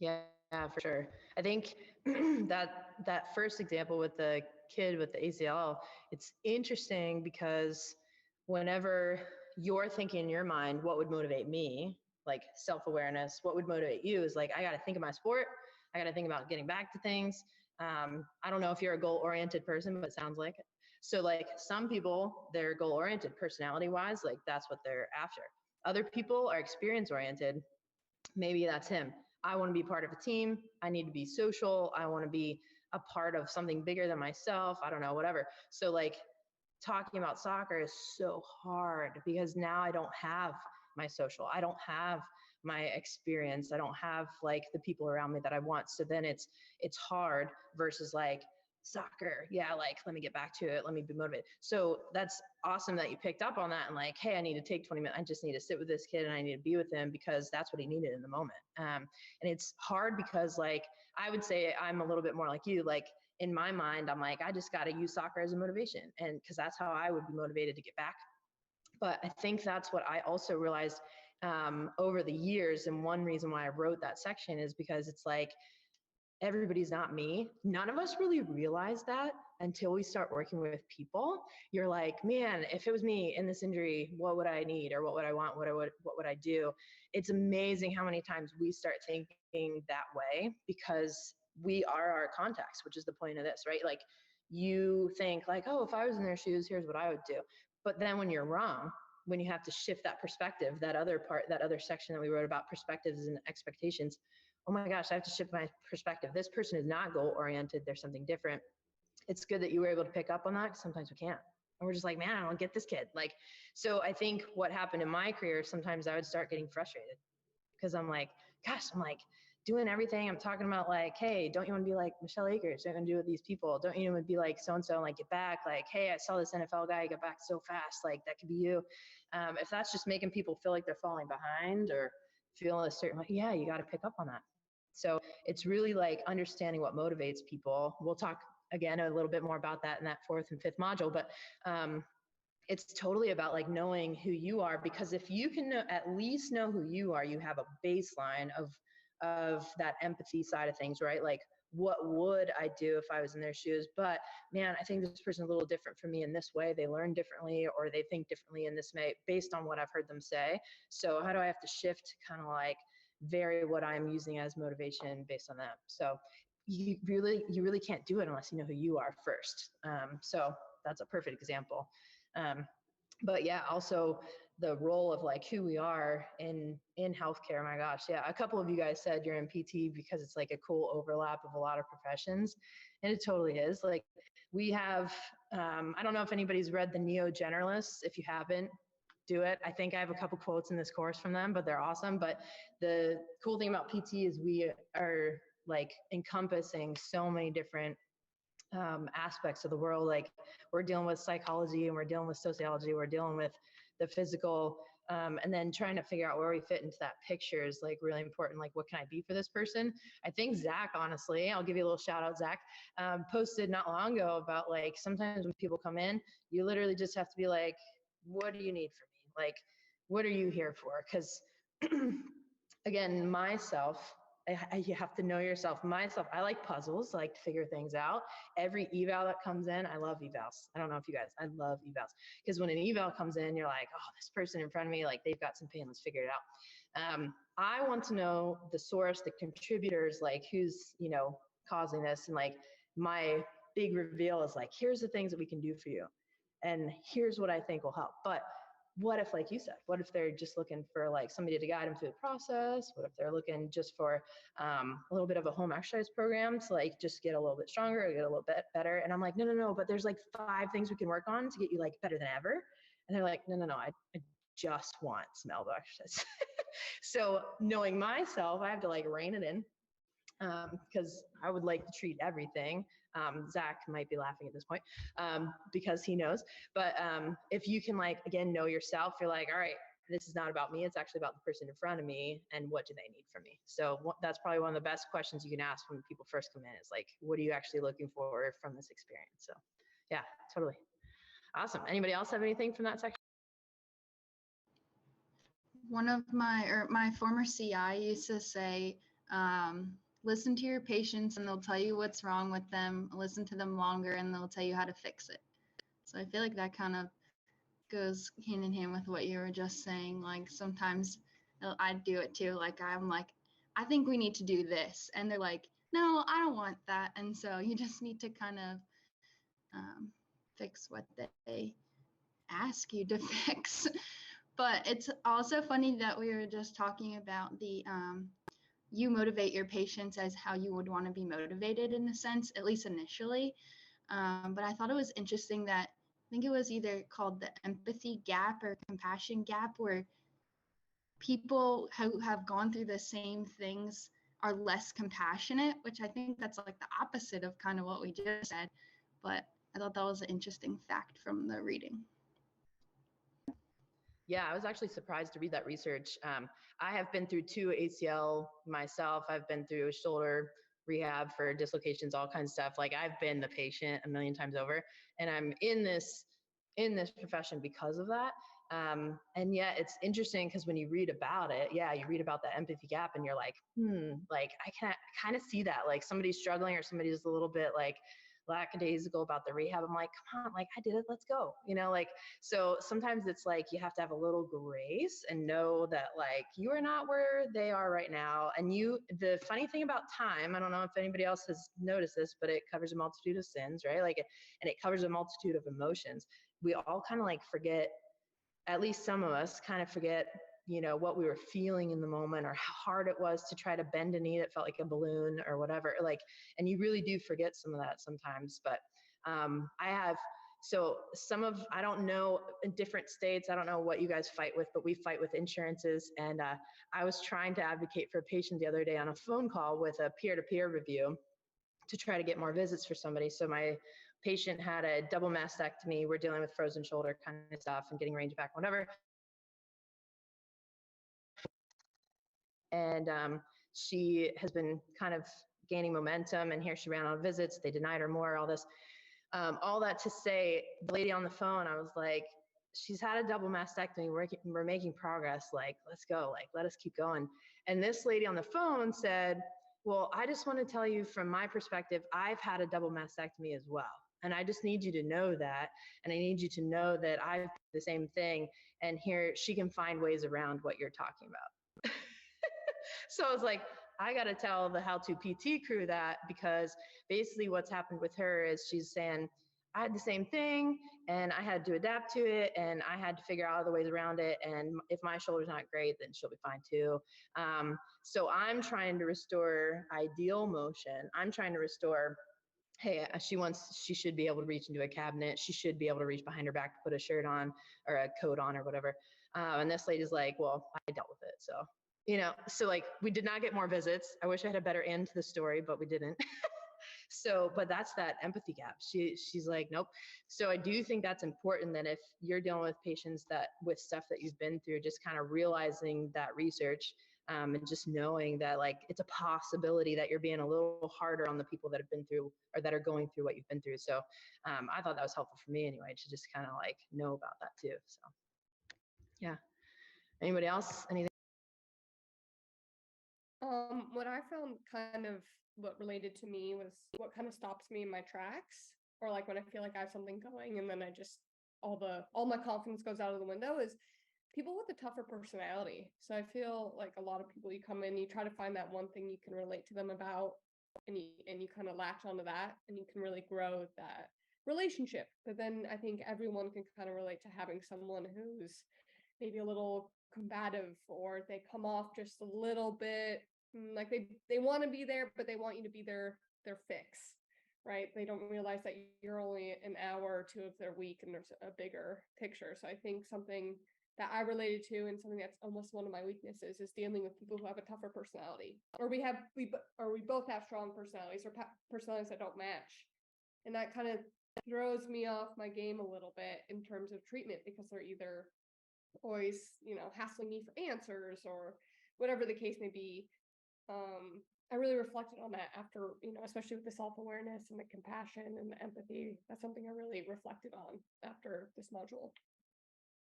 Yeah, for sure. I think that first example with the kid with the ACL, it's interesting because whenever you're thinking in your mind, what would motivate me, like self-awareness, what would motivate you is like, I got to think of my sport. I got to think about getting back to things. I don't know if you're a goal-oriented person, but it sounds like it. So like some people, they're goal-oriented personality-wise, like that's what they're after. Other people are experience-oriented. Maybe that's him. I want to be part of a team. I need to be social. I want to be a part of something bigger than myself. I don't know, whatever. So like talking about soccer is so hard because now I don't have my social. I don't have my experience. I don't have like the people around me that I want. So then it's hard versus like soccer. Yeah, like let me get back to it. Let me be motivated. So that's awesome that you picked up on that and like, hey, I need to take 20 minutes. I just need to sit with this kid and I need to be with him because that's what he needed in the moment. And it's hard because like I would say I'm a little bit more like you. Like in my mind, I'm like, I just got to use soccer as a motivation, and because that's how I would be motivated to get back. But I think that's what I also realized over the years. And one reason why I wrote that section is because it's like, everybody's not me. None of us really realize that until we start working with people. You're like, man, if it was me in this injury, what would I need or what would I want? What would I do? It's amazing how many times we start thinking that way because we are our contacts, which is the point of this, right? Like you think like, oh, if I was in their shoes, here's what I would do. But then when you're wrong, when you have to shift that perspective, that other part, that other section that we wrote about perspectives and expectations, oh my gosh, I have to shift my perspective. This person is not goal oriented. There's something different. It's good that you were able to pick up on that. Sometimes we can't. And we're just like, man, I don't get this kid. Like, so I think what happened in my career, sometimes I would start getting frustrated because I'm like, gosh, I'm like doing everything. I'm talking about like, hey, don't you want to be like Michelle Akers? Don't you want to do with these people? Don't you want to be like so-and-so and like get back? Like, hey, I saw this NFL guy get back so fast. Like that could be you. If that's just making people feel like they're falling behind or feel a certain, like, yeah, you got to pick up on that. So it's really like understanding what motivates people. We'll talk again a little bit more about that in that fourth and fifth module, but it's totally about like knowing who you are, because if you can at least know who you are, you have a baseline of that empathy side of things, right? Like what would I do if I was in their shoes? But man, I think this person's a little different from me in this way. They learn differently or they think differently in this way based on what I've heard them say. So how do I have to shift kind of like vary what I'm using as motivation based on that? So you really can't do it unless you know who you are first. So that's a perfect example. But yeah, also the role of like who we are in healthcare. My gosh, yeah, a couple of you guys said you're in PT because it's like a cool overlap of a lot of professions, and it totally is. Like we have, I don't know if anybody's read the Neo Generalists. If you haven't, do it. I think I have a couple quotes in this course from them, but they're awesome. But the cool thing about PT is we are like encompassing so many different aspects of the world. Like we're dealing with psychology and we're dealing with sociology, we're dealing with the physical, and then trying to figure out where we fit into that picture is like really important. Like what can I be for this person? I think Zach, honestly, I'll give you a little shout out, Zach, posted not long ago about like sometimes when people come in, you literally just have to be like, what do you need from me? Like, what are you here for? Because again, myself, you have to know yourself. Myself, I like puzzles, I like to figure things out. Every eval that comes in, I love evals. I don't know if you guys, I love evals. Because when an eval comes in, you're like, oh, this person in front of me, like they've got some pain, let's figure it out. I want to know the source, the contributors, like who's, causing this. And like my big reveal is like, here's the things that we can do for you. And here's what I think will help. But what if, like you said, what if they're just looking for like somebody to guide them through the process? What if they're looking just for a little bit of a home exercise program to like just get a little bit stronger or get a little bit better? And I'm like, no, but there's like 5 things we can work on to get you like better than ever. And they're like, no, I just want some elbow exercise. So knowing myself, I have to like rein it in. Because I would like to treat everything. Zach might be laughing at this point because he knows. But if you can, like, again, know yourself, you're like, all right, this is not about me. It's actually about the person in front of me and what do they need from me? So that's probably one of the best questions you can ask when people first come in is like, what are you actually looking for from this experience? So yeah, totally. Awesome. Anybody else have anything from that section? One of my former CI used to say, Listen to your patients and they'll tell you what's wrong with them. Listen to them longer and they'll tell you how to fix it. So I feel like that kind of goes hand in hand with what you were just saying. Like sometimes I do it too. Like I'm like, I think we need to do this. And they're like, no, I don't want that. And so you just need to kind of fix what they ask you to fix. But it's also funny that we were just talking about the you motivate your patients as how you would want to be motivated in a sense, at least initially. But I thought it was interesting that I think it was either called the empathy gap or compassion gap, where people who have gone through the same things are less compassionate, which I think that's like the opposite of kind of what we just said. But I thought that was an interesting fact from the reading. Yeah, I was actually surprised to read that research. I have been through 2 ACL myself. I've been through shoulder rehab for dislocations, all kinds of stuff. Like I've been the patient a million times over, and I'm in this profession because of that. And yet it's interesting because when you read about it, yeah, you read about the empathy gap, and you're like, like I can kind of see that. Like somebody's struggling or somebody's a little bit like lackadaisical about the rehab. I'm like, come on, like I did it, let's go. Like so sometimes it's like you have to have a little grace and know that like you are not where they are right now. And the funny thing about time, I don't know if anybody else has noticed this, but it covers a multitude of sins, right? Like, and it covers a multitude of emotions. We all kind of like forget, at least some of us kind of forget, what we were feeling in the moment or how hard it was to try to bend a knee that felt like a balloon or whatever. Like, and you really do forget some of that sometimes. But so I don't know, in different states, I don't know what you guys fight with, but we fight with insurances. And I was trying to advocate for a patient the other day on a phone call with a peer-to-peer review to try to get more visits for somebody. So my patient had a double mastectomy. We're dealing with frozen shoulder kind of stuff and getting range back, whatever. And she has been kind of gaining momentum, and here she ran out of visits. They denied her more, all this. All that to say, the lady on the phone, I was like, she's had a double mastectomy. We're making progress. Like, let's go. Like, let us keep going. And this lady on the phone said, well, I just want to tell you from my perspective, I've had a double mastectomy as well. And I just need you to know that. And I need you to know that I've the same thing. And here she can find ways around what you're talking about. So I was like, I got to tell the How to PT crew that, because basically what's happened with her is she's saying, I had the same thing and I had to adapt to it and I had to figure out other ways around it. And if my shoulder's not great, then she'll be fine too. So I'm trying to restore ideal motion. I'm trying to restore, hey, she should be able to reach into a cabinet. She should be able to reach behind her back to put a shirt on or a coat on or whatever. And this lady's like, well, I dealt with it. So like we did not get more visits. I wish I had a better end to the story, but we didn't. So, but that's that empathy gap. She's like, nope. So I do think that's important, that if you're dealing with patients with stuff that you've been through, just kind of realizing that research, and just knowing that like it's a possibility that you're being a little harder on the people that have been through or that are going through what you've been through. So I thought that was helpful for me anyway, to just kind of like know about that too. So yeah. Anybody else? Anything? What I found kind of what related to me was what kind of stops me in my tracks, or like when I feel like I have something going and then I just all my confidence goes out of the window, is people with a tougher personality. So I feel like a lot of people, you come in, you try to find that one thing you can relate to them about, and you kind of latch onto that and you can really grow that relationship. But then I think everyone can kind of relate to having someone who's maybe a little combative, or they come off just a little bit like they want to be there, but they want you to be their fix, right? They don't realize that you're only an hour or two of their week and there's a bigger picture. So I think something that I related to, and something that's almost one of my weaknesses, is dealing with people who have a tougher personality, or we both have strong personalities, or personalities that don't match, and that kind of throws me off my game a little bit in terms of treatment, because they're either always, hassling me for answers or whatever the case may be. I really reflected on that after, especially with the self-awareness and the compassion and the empathy. That's something I really reflected on after this module.